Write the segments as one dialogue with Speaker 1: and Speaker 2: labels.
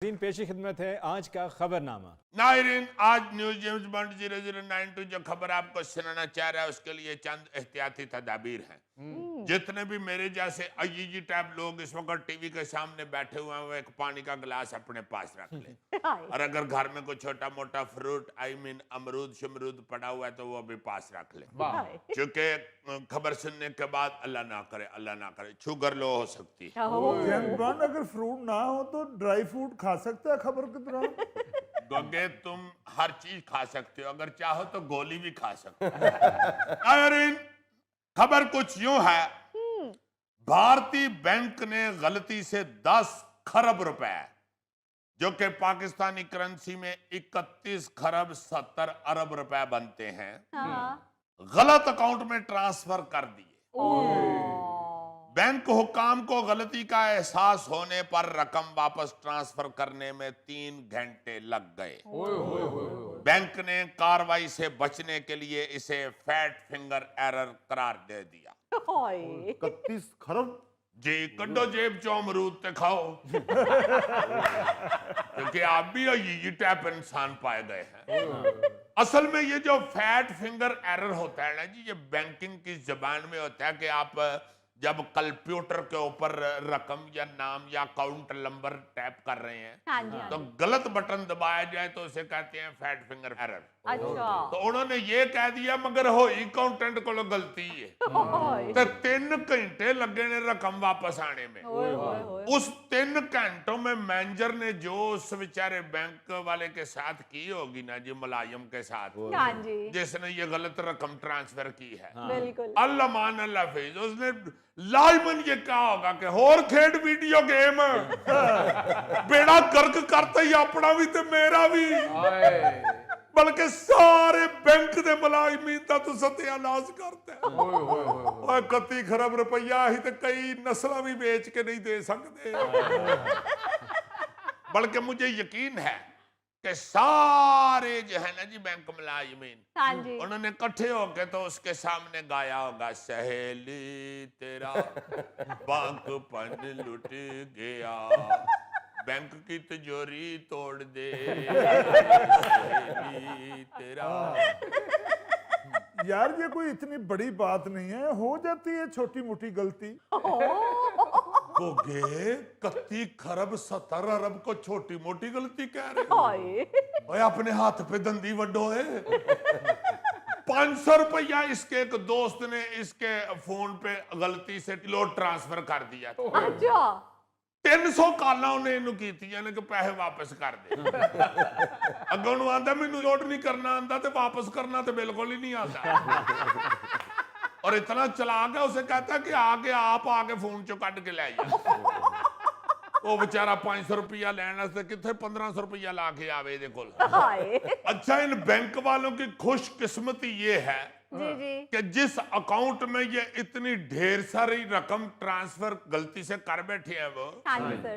Speaker 1: दिन पेशी खिदमत है आज का खबरनामा।
Speaker 2: नायरीन, आज न्यूज जेम्स बॉन्ड 0092 जो खबर आपको सुनाना चाह रहा है उसके लिए चंद एहतियाती तदाबीर हैं। जितने भी मेरे जैसे अजीजी टाइप लोग इस वक्त टीवी के सामने बैठे हुए हैं वो एक पानी का गिलास अपने पास रख ले और अगर घर में कोई छोटा मोटा फ्रूट अमरूद शमरूद पड़ा हुआ है तो वो भी पास रख ले, क्योंकि खबर सुनने के बाद अल्लाह ना करे शुगर लो हो सकती है।
Speaker 3: अगर फ्रूट ना हो तो ड्राई फ्रूट खा सकते हैं खबर के दौरान?
Speaker 2: गोगे तुम हर चीज खा सकते हो, अगर चाहो तो गोली भी खा सकते हो। खबर कुछ यूं है, भारतीय बैंक ने गलती से 10 खरब रुपए जो कि पाकिस्तानी करेंसी में 31 खरब 70 अरब रुपए बनते हैं, गलत अकाउंट में ट्रांसफर कर दिए। बैंक हुकाम को गलती का एहसास होने पर रकम वापस ट्रांसफर करने में 3 घंटे लग गए। बैंक ने कार्रवाई से बचने के लिए इसे फैट फिंगर एरर करार दे दिया।
Speaker 3: 31 खरब
Speaker 2: जी, कड्डो जेब चो अमरूद ते खाओ क्योंकि आप भी ये टाइप इंसान पाए गए हैं। असल में ये जो फैट फिंगर एरर होता है ना जी, ये बैंकिंग की जबान में होता है कि आप जब कंप्यूटर के ऊपर रकम या नाम या अकाउंट नंबर टैप कर रहे हैं तो गलत बटन दबाया जाए तो उसे कहते हैं फैट फिंगर एरर।
Speaker 4: अच्छा।
Speaker 2: तो उन्होंने ये कह दिया मगर हो अकाउंटेंट को गलती है तो 3 घंटे लगे ने रकम वापस आने में। उस 3 घंटों में मैनेजर ने जो उस बेचारे बैंक वाले के साथ की होगी ना जी, मुलायम के साथ जिसने ये गलत रकम ट्रांसफर की है, अल्लाह मान अल्लाह फीज, उसने लाजमन ये कहा होगा कि होर खेड वीडियो गेम बेड़ा गर्क करते ही अपना भी ते मेरा भी, बल्कि सारे बैंक दे मुलाजमीन दा तो सत्यानाश करता है। 31 खरब रुपया ही तो कई नस्ल भी बेच के नहीं दे सकते। बल्कि मुझे यकीन है कि सारे जो है ना जी बैंक मुलाजमीन उन्होंने इकट्ठे होके तो उसके सामने गाया होगा, सहेली तेरा बैंक पन लुट गया, बैंक की तिजोरी तोड़ दे तेरा।
Speaker 3: यार ये कोई इतनी बड़ी बात नहीं है, हो जाती है छोटी मोटी गलती।
Speaker 2: गोगे 31 खरब 70 अरब को छोटी मोटी गलती कह रहे हो? ओए अपने हाथ पे दंदी वड्डो है। 500 रुपया इसके एक दोस्त ने इसके फोन पे गलती से लोड ट्रांसफर कर दिया था।
Speaker 4: अच्छा।
Speaker 2: 300 काला उन्हें इनू कीती यानी कि पैसे वापस कर दे। अगों नूं आंदा मैनू लोड नहीं करना आंदा ते वापस करना तो बिल्कुल ही नहीं आता। और इतना चला गया उसे कहता कि आगे आप आगे फोन चो कट के ले आइए। वो बेचारा 500 रुपया लेने से कितने 1500 रुपया ला के आवे दे कोल। अच्छा, इन बैंक वालों की खुशकिस्मती ये है कि जिस अकाउंट में ये इतनी ढेर सारी रकम ट्रांसफर गलती से कर बैठे हैं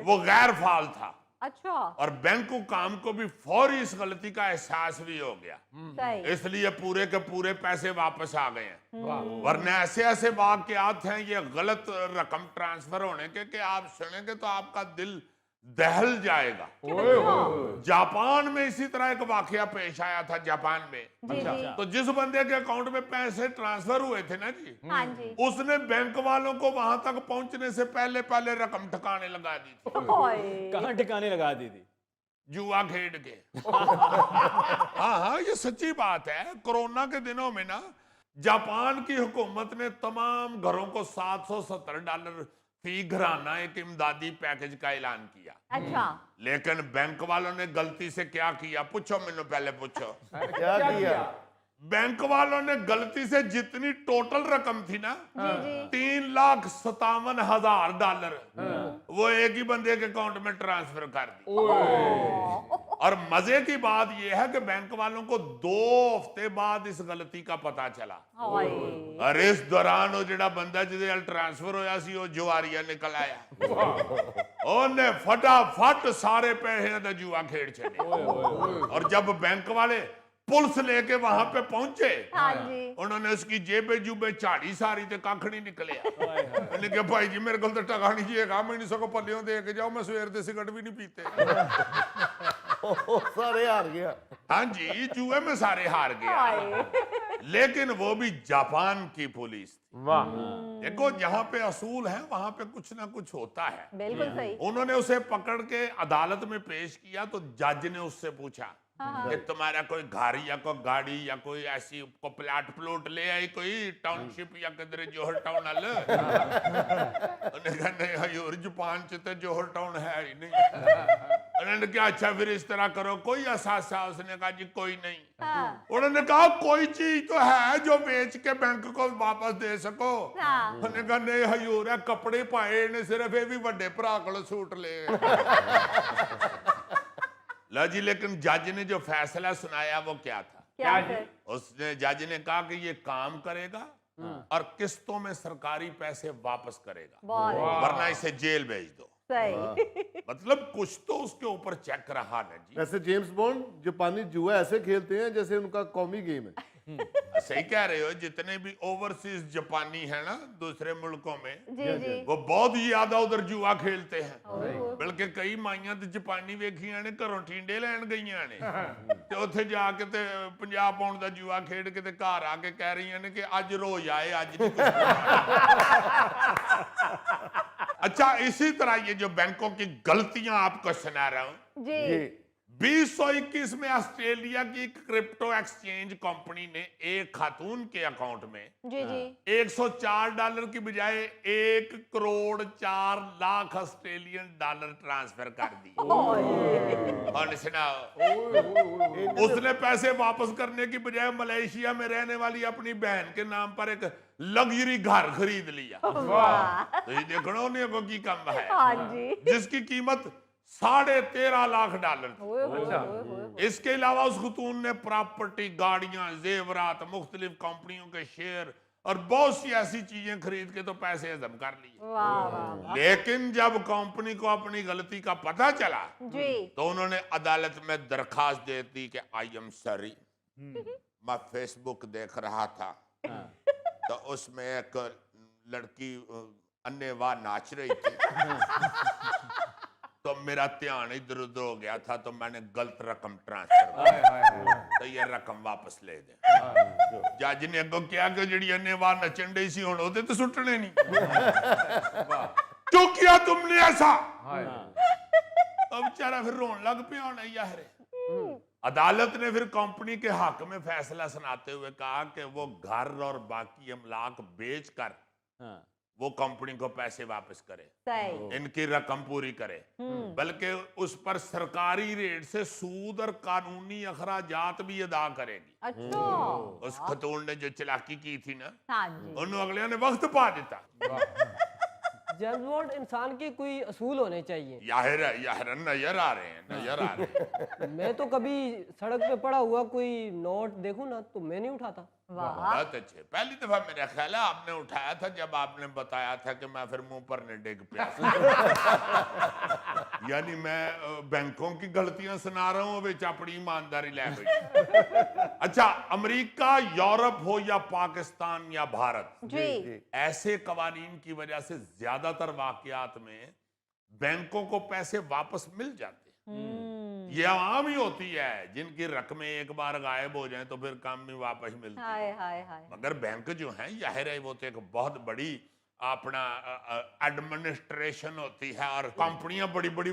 Speaker 2: वो गैर फाल था।
Speaker 4: अच्छा।
Speaker 2: और बैंक को काम को भी फौरी इस गलती का एहसास भी हो गया, इसलिए पूरे के पूरे पैसे वापस आ गए हैं। वरना ऐसे ऐसे वाकयात हैं ये गलत रकम ट्रांसफर होने के कि आप सुनेंगे तो आपका दिल दहल जाएगा। जापान में इसी तरह एक वाकया पेश आया था। जापान में तो जिस बंदे के अकाउंट में पैसे ट्रांसफर हुए थे ना जी, उसने बैंक वालों को वहां तक पहुंचने से पहले पहले रकम ठिकाने लगा दी थी।
Speaker 1: कहाँ ठिकाने लगा दी थी?
Speaker 2: जुआ खेड के। हाँ, ये सच्ची बात है। कोरोना के दिनों में ना जापान की हुकूमत ने तमाम घरों को $770 फी घराना एक इमदादी पैकेज का ऐलान किया।
Speaker 4: अच्छा।
Speaker 2: लेकिन बैंक वालों ने गलती से क्या किया, पूछो मैंने पहले पूछो।
Speaker 3: क्या किया?
Speaker 2: बैंक वालों ने गलती से जितनी टोटल रकम थी ना $3,57,000 वो एक ही बंदे के अकाउंट में ट्रांसफर कर दी। और मजे की बात यह है कि बैंक वालों को 2 हफ्ते बाद इस गलती का पता चला। और इस दौरान वो जेड़ा बंदा जिदे ट्रांसफर होया सी वो जुआरिया निकल आया। ओने फटाफट सारे पैसे दा जुआ खेड़ छड़े। और जब बैंक वाले पुलिस लेके वहां पे पहुंचे,
Speaker 4: हाँ जी।
Speaker 2: उन्होंने उसकी जेबे जुबे झाड़ी सारी ते कख नहीं निकलिया। उन्होंने कहा भाई जी मेरे को तो टका नहीं चाहिए, मैं नहीं सको पल्लियों दे के जाओ, मैं सवेर दे सिगरेट भी नहीं पीते।
Speaker 5: सारे हार गया।
Speaker 2: हाँ जी, जुए में सारे हार गया। लेकिन वो भी जापान की पुलिस थी।
Speaker 5: वाह।
Speaker 2: देखो जहां पे असूल है वहां पे कुछ ना कुछ होता है।
Speaker 4: बिल्कुल सही।
Speaker 2: उन्होंने उसे पकड़ के अदालत में पेश किया तो जज ने उससे पूछा कि तुम्हारा कोई घर या कोई गाड़ी या कोई ऐसी को प्लाट प्लॉट ले आई कोई टाउनशिप या किधर जोहर टाउन वाल। उन्होंने कहा नहीं हजूर जापान च तो जोहर टाउन है ही नहीं। उन्होंने कहा अच्छा फिर इस तरह करो, कोई असासा? उसने कहा जी कोई नहीं। उन्होंने कहा कोई चीज तो है जो बेच के बैंक को वापस दे सको। उन्होंने कहा नहीं हजूर है कपड़े पाए ने सिर्फ ये भी बड़े भरा को सूट ले। लो जी, लेकिन जज ने जो फैसला सुनाया वो क्या था?
Speaker 4: क्या सर?
Speaker 2: उसने जज ने कहा कि ये काम करेगा और किस्तों में सरकारी पैसे वापस करेगा,
Speaker 4: बहुत
Speaker 2: वरना इसे जेल भेज दो।
Speaker 4: सही।
Speaker 2: मतलब कुछ तो उसके ऊपर चेक रहा ना जी।
Speaker 5: वैसे जेम्स बॉन्ड जापानी जुआ ऐसे खेलते हैं जैसे उनका कौमी गेम है।
Speaker 2: सही कह रहे हो, जितने भी ओवरसीज जापानी है ना दूसरे मुल्कों में,
Speaker 4: जी जी।
Speaker 2: वो बहुत ही ज्यादा उधर जुआ खेलते हैं। बल्कि कई माइयां तो जापानी वेखियां ने घरों ठींडे लैन गईयां ने ते उत्थे जाके ते 50 पाउंड दा जुआ खेड के ते घर आके कह रही ने कि अज रोज आए अज नहीं कुछ अच्छा, इसी तरह ये जो बैंकों की गलतियां आपको सुना रहा हूं
Speaker 4: जी।
Speaker 2: 2021 में ऑस्ट्रेलिया की एक क्रिप्टो एक्सचेंज कंपनी ने एक खातून के अकाउंट में
Speaker 4: जी जी।
Speaker 2: $104 की बजाय 1 crore 4 lakh Australian dollar transfer कर दी। और सुनाओ, उसने पैसे वापस करने की बजाय मलेशिया में रहने वाली अपनी बहन के नाम पर एक लग्जरी घर खरीद लिया। तो ये देखो ने की कम है,
Speaker 4: हाँ जी।
Speaker 2: जिसकी कीमत $13.5 लाख थी। इसके अलावा उस खतून ने प्रॉपर्टी, गाड़ियां, जेवरात, मुख्तलिफ कंपनियों के शेयर और बहुत सी ऐसी चीजें खरीद के तो पैसे हजम कर लिए। लेकिन जब कंपनी को अपनी गलती का पता चला
Speaker 4: जी।
Speaker 2: तो उन्होंने अदालत में दरखास्त दे दी कि आई एम सॉरी, मैं फेसबुक देख रहा था तो उसमें एक लड़की अन्नेवाह नाच रही थी तो मेरा ध्यान इधर उधर हो गया था तो मैंने गलत रकम ट्रांसफर की, तो ये रकम वापस ले दे। जज ने अगो क्या कि जी अन्नेवाह नचन डई सी हुण ओदे तो सुटने नहीं। क्यों किया तुमने ऐसा? अब बेचारा फिर रोन लग पिया होना यार। अदालत ने फिर कंपनी के हक में फैसला सुनाते हुए कहा कि वो घर और बाकी अमलाक बेचकर वो कंपनी को पैसे वापस करे,
Speaker 4: सही।
Speaker 2: इनकी रकम पूरी करे, बल्कि उस पर सरकारी रेट से सूद और कानूनी अखराजात भी अदा करेगी।
Speaker 4: अच्छा।
Speaker 2: उस खतून ने जो चालाकी की थी ना,
Speaker 4: हाँ जी।
Speaker 2: उन अगले ने वक्त पा देता।
Speaker 6: जेम्स बॉन्ड इंसान के कोई असूल होने चाहिए।
Speaker 2: यार नजर आ रहे हैं, नजर आ रहे हैं।
Speaker 6: मैं तो कभी सड़क पे पड़ा हुआ कोई नोट देखूं ना तो मैं नहीं उठाता।
Speaker 2: बहुत अच्छे। पहली दफा मेरा ख्याल है आपने उठाया था जब आपने बताया था कि मैं फिर मुंह पर ने डिग पिया। यानी मैं बैंकों की गलतियां सुना रहा हूं, विच अपनी ईमानदारी ले बैठी। अच्छा, अमेरिका, यूरोप हो या पाकिस्तान या भारत,
Speaker 4: जी।
Speaker 2: ऐसे कवानीन की वजह से ज्यादातर वाकयात में बैंकों को पैसे वापस मिल जाते हैं। ये आम ही होती है, जिनकी रकमें एक बार गायब हो जाएं तो फिर काम में वापस मिलती है।
Speaker 4: हाय हाय हाय।
Speaker 2: मगर बैंक जो हैं जाहिर है वो तो एक बहुत बड़ी अपना एडमिनिस्ट्रेशन होती है और कंपनियां बड़ी बड़ी